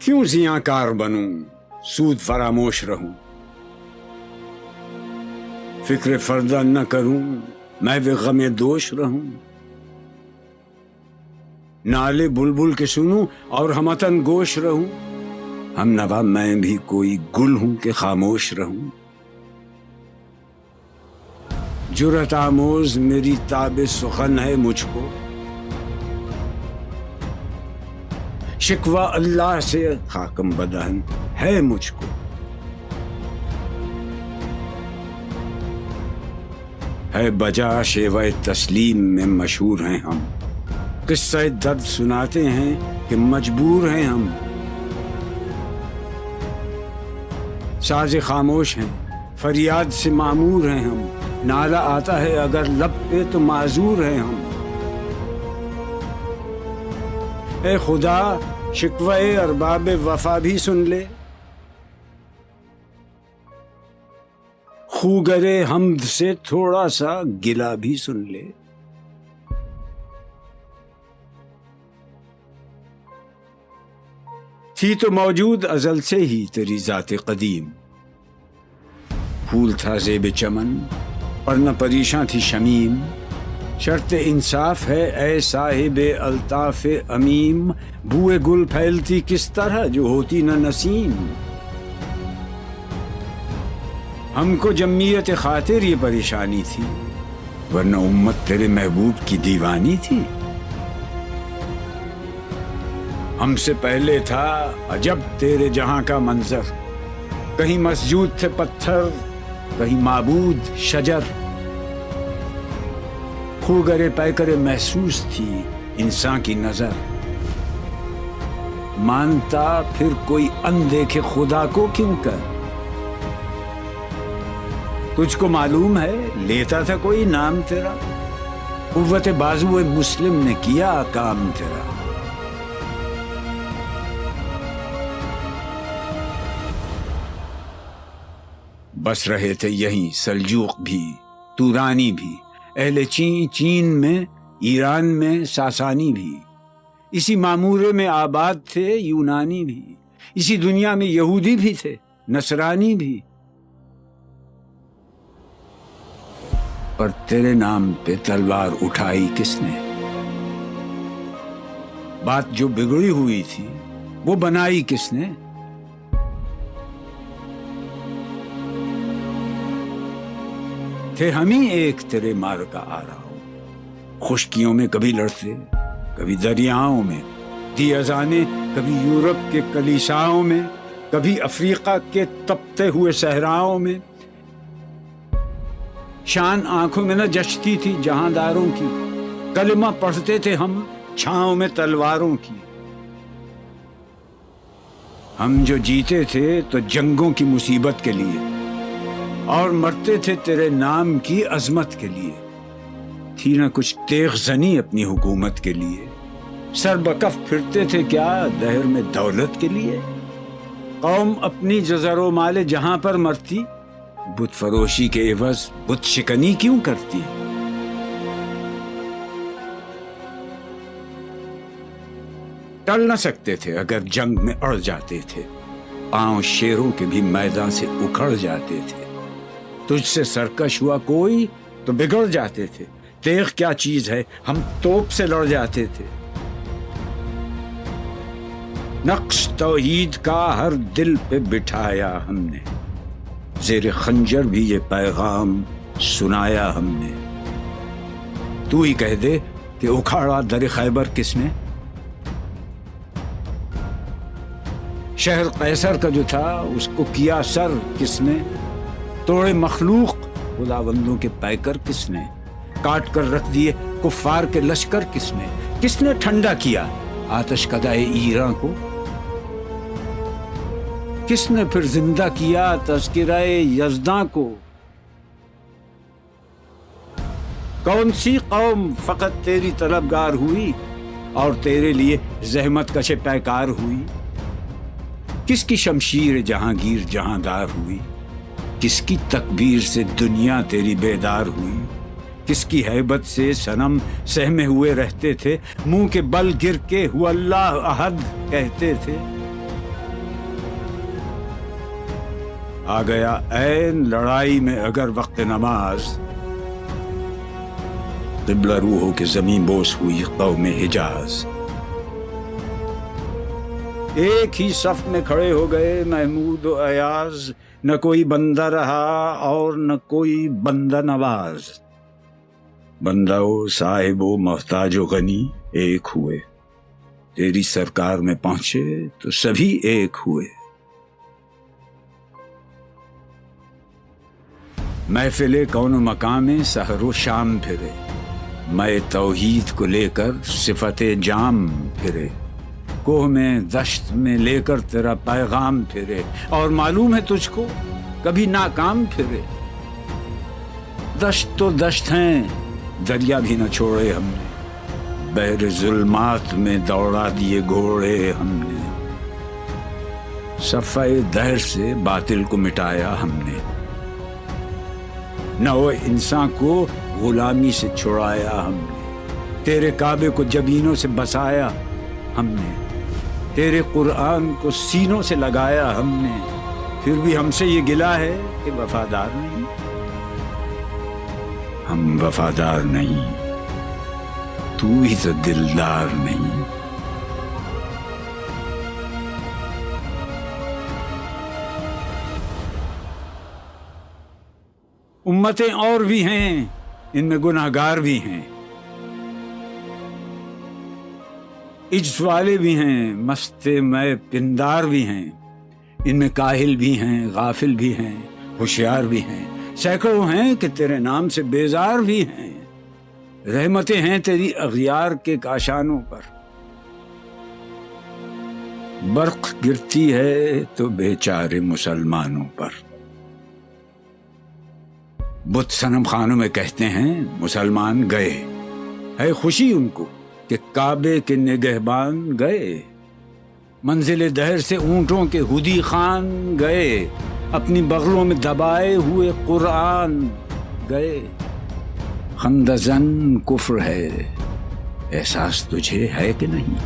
کیوں زیاں کار بنوں، سود فراموش رہوں، فکر فردہ نہ کروں، میں بھی غم دوش رہوں، نالے بلبل کے سنوں اور ہمتن گوش رہوں، ہم نوا میں بھی کوئی گل ہوں کہ خاموش رہوں، جرأت آموز میری تاب سخن ہے مجھ کو، شکوہ اللہ سے خاکم بدہن ہے مجھ کو، ہے بجا شیوہ تسلیم میں مشہور ہیں ہم، قصہ درد سناتے ہیں کہ مجبور ہیں ہم، ساز خاموش ہیں فریاد سے معمور ہیں ہم، نالہ آتا ہے اگر لب پہ تو معذور ہیں ہم، اے خدا شکوہ ارباب وفا بھی سن لے، خوگرے حمد سے تھوڑا سا گلہ بھی سن لے، تھی تو موجود ازل سے ہی تیری ذات قدیم، پھول تھا زیب چمن اور نہ پریشاں تھی شمیم، شرط انصاف ہے اے صاحب الطاف امیم، بوئے گل پھیلتی کس طرح جو ہوتی نہ نسیم، ہم کو جمعیت خاطر یہ پریشانی تھی، ورنہ امت تیرے محبوب کی دیوانی تھی، ہم سے پہلے تھا عجب تیرے جہاں کا منظر، کہیں مسجود تھے پتھر کہیں معبود شجر، خوگرے پیکرے محسوس تھی انسان کی نظر، مانتا پھر کوئی اندیکھے خدا کو کیوں کر، تجھ کو معلوم ہے لیتا تھا کوئی نام تیرا، قوت بازو مسلم نے کیا کام تیرا، بس رہے تھے یہیں سلجوق بھی تورانی بھی، اہل چین میں ایران میں ساسانی بھی، اسی معمورے میں آباد تھے یونانی بھی، اسی دنیا میں یہودی بھی تھے نصرانی بھی، پر تیرے نام پہ تلوار اٹھائی کس نے، بات جو بگڑی ہوئی تھی وہ بنائی کس نے، تھے ہم ہی ایک تیرے مار کا آ رہا ہو، خشکیوں میں کبھی لڑتے کبھی دریاؤں میں، دی اذانیں کبھی یورپ کے کلیساؤں میں، کبھی افریقہ کے تپتے ہوئے صحراؤں میں، شان آنکھوں میں نہ جچتی تھی جہانداروں کی، کلمہ پڑھتے تھے ہم چھاؤں میں تلواروں کی، ہم جو جیتے تھے تو جنگوں کی مصیبت کے لیے، اور مرتے تھے تیرے نام کی عظمت کے لیے، تھی نہ کچھ تیغ زنی اپنی حکومت کے لیے، سر بکف پھرتے تھے کیا دہر میں دولت کے لیے، قوم اپنی جزر و مال جہاں پر مرتی، بت فروشی کے عوض بت شکنی کیوں کرتی، ٹل نہ سکتے تھے اگر جنگ میں اڑ جاتے تھے، پاؤں شیروں کے بھی میدان سے اکھڑ جاتے تھے، تجھ سے سرکش ہوا کوئی تو بگڑ جاتے تھے، تیغ کیا چیز ہے ہم توپ سے لڑ جاتے تھے، نقش توحید کا ہر دل پہ بٹھایا ہم نے، زیر خنجر بھی یہ پیغام سنایا ہم نے، تو ہی کہہ دے کہ اکھاڑا در خیبر کس نے، شہر قیصر کا جو تھا اس کو کیا سر کس نے، توڑے مخلوق خداوندوں کے پیکر کس نے، کاٹ کر رکھ دیے کفار کے لشکر کس نے ٹھنڈا کیا آتش کدائے ایراں کو، کس نے پھر زندہ کیا تذکرہ یزداں کو، کون سی قوم فقط تیری طلبگار ہوئی اور تیرے لیے زحمت کش پیکار ہوئی، کس کی شمشیر جہانگیر جہاندار ہوئی، کس کی تکبیر سے دنیا تیری بیدار ہوئی، کس کی ہیبت سے صنم سہمے ہوئے رہتے تھے، منہ کے بل گر کے ہو اللہ احد کہتے تھے، آ گیا عین لڑائی میں اگر وقت نماز، قبلہ روح ہو کے زمین بوس ہوئی قوم حجاز۔ ایک ہی صف میں کھڑے ہو گئے محمود و ایاز، نہ کوئی بندہ رہا اور نہ کوئی بندہ نواز۔ بندہ و صاحب و محتاج و غنی ایک ہوئے، تیری سرکار میں پہنچے تو سبھی ایک ہوئے۔ محفل کون و مقام میں سحر و شام پھرے، میں توحید کو لے کر صفت جام پھرے، کوہ میں دشت میں لے کر تیرا پیغام پھرے، اور معلوم ہے تجھ کو کبھی ناکام پھرے۔ دشت تو دشت ہیں، دریا بھی نہ چھوڑے ہم نے، بحر ظلمات میں دوڑا دیے گھوڑے ہم نے، صفحہ دہر سے باطل کو مٹایا ہم نے، نو انسان کو غلامی سے چھڑایا ہم نے، تیرے کعبے کو جبینوں سے بسایا ہم نے، تیرے قرآن کو سینوں سے لگایا ہم نے، پھر بھی ہم سے یہ گلہ ہے کہ وفادار نہیں۔ ہم وفادار نہیں، تو ہی تو دلدار نہیں۔ امتیں اور بھی ہیں، ان میں گناہگار بھی ہیں، عجز والے بھی ہیں، مست میں پندار بھی ہیں، ان میں کاہل بھی ہیں، غافل بھی ہیں، ہوشیار بھی ہیں، سینکڑوں ہیں کہ تیرے نام سے بیزار بھی ہیں، رحمتیں ہیں تیری اغیار کے کاشانوں پر، برق گرتی ہے تو بیچارے مسلمانوں پر۔ بت صنم خانوں میں کہتے ہیں مسلمان گئے، ہے خوشی ان کو کہ کعبے کے نگہبان گئے، منزل دہر سے اونٹوں کے ہدی خان گئے، اپنی بغلوں میں دبائے ہوئے قرآن گئے۔ خندزن کفر ہے، احساس تجھے ہے کہ نہیں؟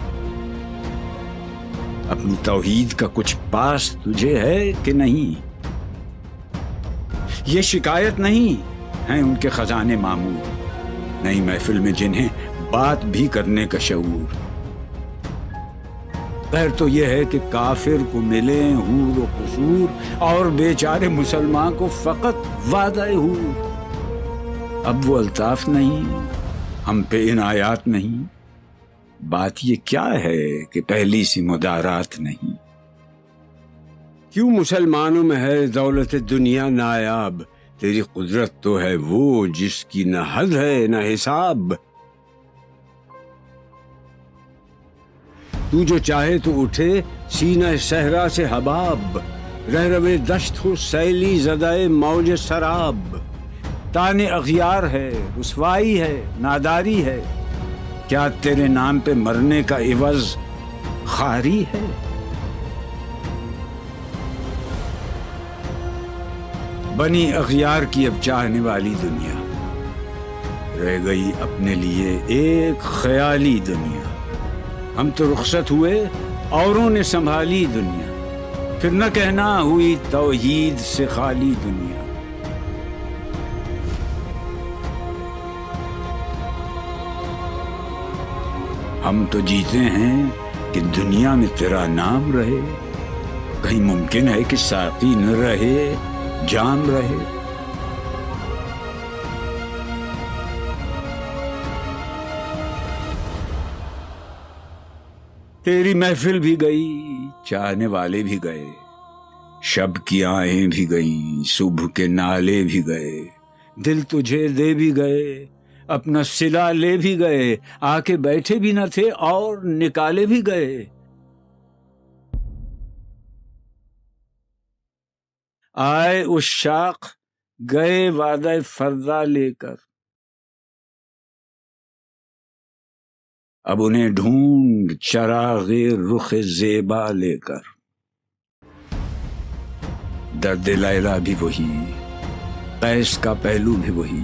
اپنی توحید کا کچھ پاس تجھے ہے کہ نہیں؟ یہ شکایت نہیں ہیں ان کے خزانے معمور، نئی محفل میں جنہیں بات بھی کرنے کا شعور۔ خیر تو یہ ہے کہ کافر کو ملے حور و قصور، اور بیچارے مسلمان کو فقط وعدہ حور۔ اب وہ الطاف نہیں، ہم پہ عنایات نہیں، بات یہ کیا ہے کہ پہلی سی مدارات نہیں۔ کیوں مسلمانوں میں ہے دولت دنیا نایاب، تیری قدرت تو ہے وہ جس کی نہ حد ہے نہ حساب۔ تو جو چاہے تو اٹھے سینہ صحرا سے حباب، رہ روے دشت ہو سیلی زدائے موج سراب۔ تانے اغیار ہے، رسوائی ہے، ناداری ہے، کیا تیرے نام پہ مرنے کا عوض خواری ہے؟ بنی اغیار کی اب چاہنے والی دنیا، رہ گئی اپنے لیے ایک خیالی دنیا۔ ہم تو رخصت ہوئے، اوروں نے سنبھالی دنیا، پھر نہ کہنا ہوئی توحید سے خالی دنیا۔ ہم تو جیتے ہیں کہ دنیا میں تیرا نام رہے، کہیں ممکن ہے کہ ساقی نہ رہے جام رہے۔ تیری محفل بھی گئی، چاہنے والے بھی گئے، شب کی آہیں بھی گئیں، صبح کے نالے بھی گئے، دل تجھے دے بھی گئے، اپنا صلہ لے بھی گئے، آ کے بیٹھے بھی نہ تھے اور نکالے بھی گئے۔ آئے عشاق گئے وعدہ فردا لے کر، اب انہیں ڈھونڈ چراغ رخ زیبا لے کر۔ درد لیلا بھی وہی، قیس کا پہلو بھی وہی،